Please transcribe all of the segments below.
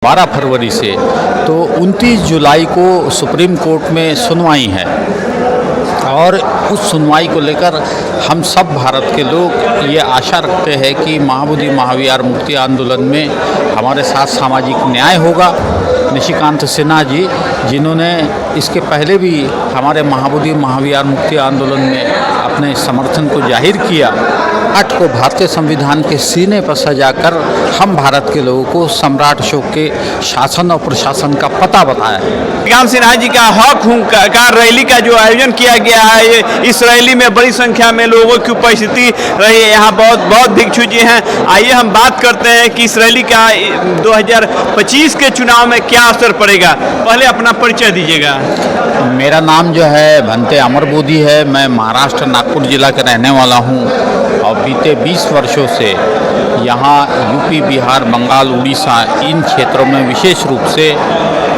12 फरवरी से, तो 29 जुलाई को सुप्रीम कोर्ट में सुनवाई है और उस सुनवाई को लेकर हम सब भारत के लोग ये आशा रखते हैं कि महाबोधि महाविहार मुक्ति आंदोलन में हमारे साथ सामाजिक न्याय होगा। निशिकांत सिन्हा जी, जिन्होंने इसके पहले भी हमारे महाबोधि महाविहार मुक्ति आंदोलन में अपने समर्थन को जाहिर किया, आठ को भारतीय संविधान के सीने पर सजाकर हम भारत के लोगों को सम्राट अशोक के शासन और प्रशासन का पता बताया। निशिकांत सिन्हा जी का हक हुंकार रैली का जो आयोजन किया गया है, इस रैली में बड़ी संख्या में लोगों की उपस्थिति रही है। यहाँ बहुत भिक्षु जी हैं। आइए हम बात करते हैं कि इस रैली का 2025 के चुनाव में क्या असर पड़ेगा। पहले अपना परिचय दीजिएगा। मेरा नाम जो है भंते अमर बोधी है। मैं महाराष्ट्र नागपुर जिला का रहने वाला हूँ और बीते 20 वर्षों से यहाँ यूपी, बिहार, बंगाल, उड़ीसा इन क्षेत्रों में विशेष रूप से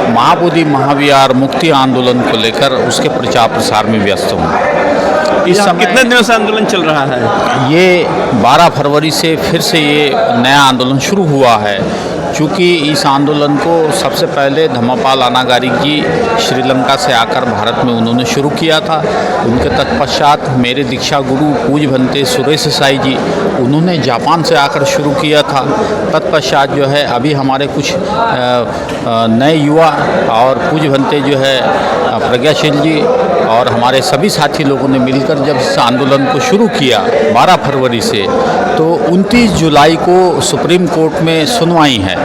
महाबोधि महाविहार मुक्ति आंदोलन को लेकर उसके प्रचार प्रसार में व्यस्त हूँ। इस समय कितने दिनों से आंदोलन चल रहा है? ये 12 फरवरी से फिर से ये नया आंदोलन शुरू हुआ है। चूँकि इस आंदोलन को सबसे पहले धम्मपाल अनागारी जी श्रीलंका से आकर भारत में उन्होंने शुरू किया था। उनके तत्पश्चात मेरे दीक्षा गुरु पूज्य भंते सुरेश साई जी, उन्होंने जापान से आकर शुरू किया था। तत्पश्चात जो है अभी हमारे कुछ नए युवा और पूज्य भंते जो है प्रज्ञाशील जी और हमारे सभी साथी लोगों ने मिलकर जब इस आंदोलन को शुरू किया 12 फरवरी से, तो 29 जुलाई को सुप्रीम कोर्ट में सुनवाई है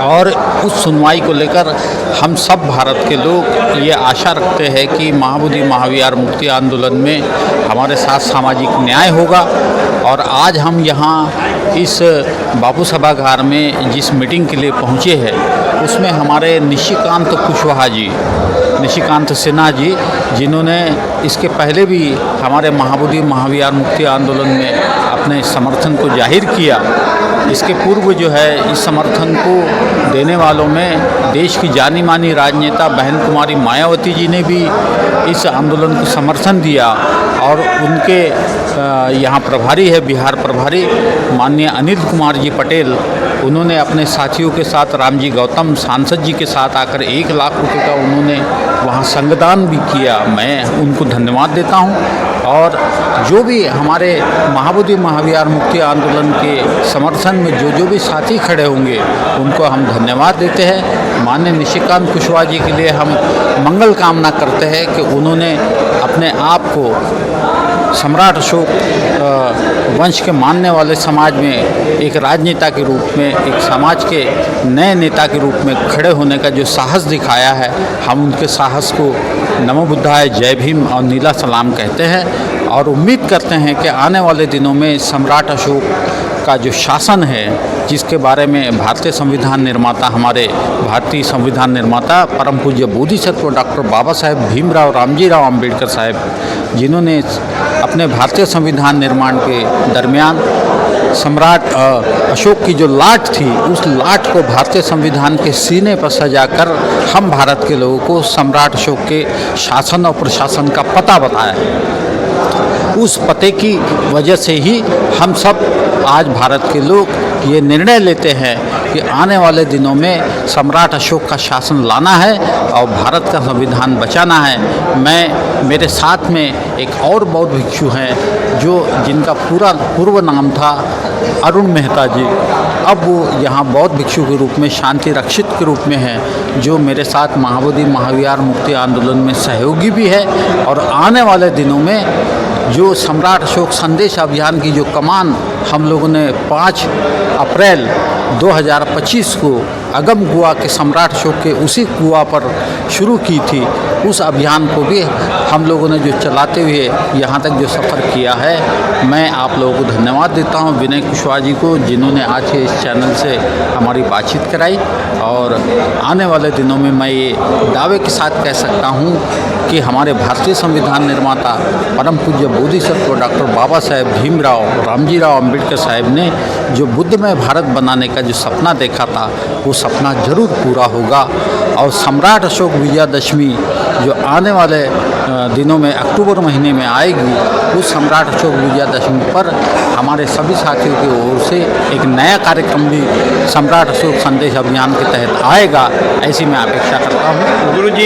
और उस सुनवाई को लेकर हम सब भारत के लोग ये आशा रखते हैं कि महाबोधि महाविहार मुक्ति आंदोलन में हमारे साथ सामाजिक न्याय होगा। और आज हम यहाँ इस बापू सभागार में जिस मीटिंग के लिए पहुँचे हैं, उसमें हमारे निशिकांत कुशवाहा जी, निशिकांत सिन्हा जी, जिन्होंने इसके पहले भी हमारे महाबोधि महाविहार मुक्ति आंदोलन में अपने समर्थन को जाहिर किया, इसके पूर्व जो है इस समर्थन को देने वालों में देश की जानी मानी राजनेता बहन कुमारी मायावती जी ने भी इस आंदोलन को समर्थन दिया और उनके यहाँ प्रभारी है, बिहार प्रभारी माननीय अनिल कुमार जी पटेल, उन्होंने अपने साथियों के साथ रामजी गौतम सांसद जी के साथ आकर 1 लाख रुपए का उन्होंने वहाँ संगदान भी किया। मैं उनको धन्यवाद देता हूँ। और जो भी हमारे महाबोधि महाविहार मुक्ति आंदोलन के समर्थन में जो भी साथी खड़े होंगे, उनको हम धन्यवाद देते हैं। माननीय निशिकांत कुशवाहा जी के लिए हम मंगल कामना करते हैं कि उन्होंने अपने आप को सम्राट अशोक वंश के मानने वाले समाज में एक राजनेता के रूप में, एक समाज के नए नेता के रूप में खड़े होने का जो साहस दिखाया है, हम उनके साहस को नमो बुद्धाय, जय भीम और नीला सलाम कहते हैं। और उम्मीद करते हैं कि आने वाले दिनों में सम्राट अशोक का जो शासन है, जिसके बारे में भारतीय संविधान निर्माता, हमारे भारतीय संविधान निर्माता परम पूज्य बोधिसत्व डॉक्टर बाबा साहेब भीमराव रामजीराव अम्बेडकर साहब, जिन्होंने अपने भारतीय संविधान निर्माण के दरमियान सम्राट अशोक की जो लाट थी, उस लाट को भारतीय संविधान के सीने पर सजाकर हम भारत के लोगों को सम्राट अशोक के शासन और प्रशासन का पता बताया। उस पते की वजह से ही हम सब आज भारत के लोग ये निर्णय लेते हैं कि आने वाले दिनों में सम्राट अशोक का शासन लाना है और भारत का संविधान बचाना है। मेरे साथ में एक और बौद्ध भिक्षु हैं जिनका पूर्व नाम था अरुण मेहता जी, अब वो यहाँ बौद्ध भिक्षु के रूप में शांति रक्षित के रूप में हैं, जो मेरे साथ महाबोधि महाविहार मुक्ति आंदोलन में सहयोगी भी है। और आने वाले दिनों में जो सम्राट अशोक संदेश अभियान की जो कमान हम लोगों ने 5 अप्रैल 2025 को अगम गुआ के सम्राट अशोक के उसी कुआ पर शुरू की थी, उस अभियान को भी हम लोगों ने जो चलाते हुए यहाँ तक जो सफ़र किया है, मैं आप लोगों को धन्यवाद देता हूँ, विनय कुशवाहा जी को, जिन्होंने आज के इस चैनल से हमारी बातचीत कराई। और आने वाले दिनों में मैं ये दावे के साथ कह सकता हूँ कि हमारे भारतीय संविधान निर्माता परम पूज्य बोधिसत्व डॉक्टर बाबा साहेब भीमराव रामजीराव अम्बेडकर साहब ने जो बुद्धमय भारत बनाने का जो सपना देखा था, वो सपना जरूर पूरा होगा और सम्राट अशोक विजयादशमी जो आने वाले दिनों में अक्टूबर महीने में आएगी, उस सम्राट अशोक विजयादशमी पर हमारे सभी साथियों की ओर से एक नया कार्यक्रम भी सम्राट अशोक संदेश अभियान के तहत आएगा, ऐसी मैं अपेक्षा करता हूँ। गुरुजी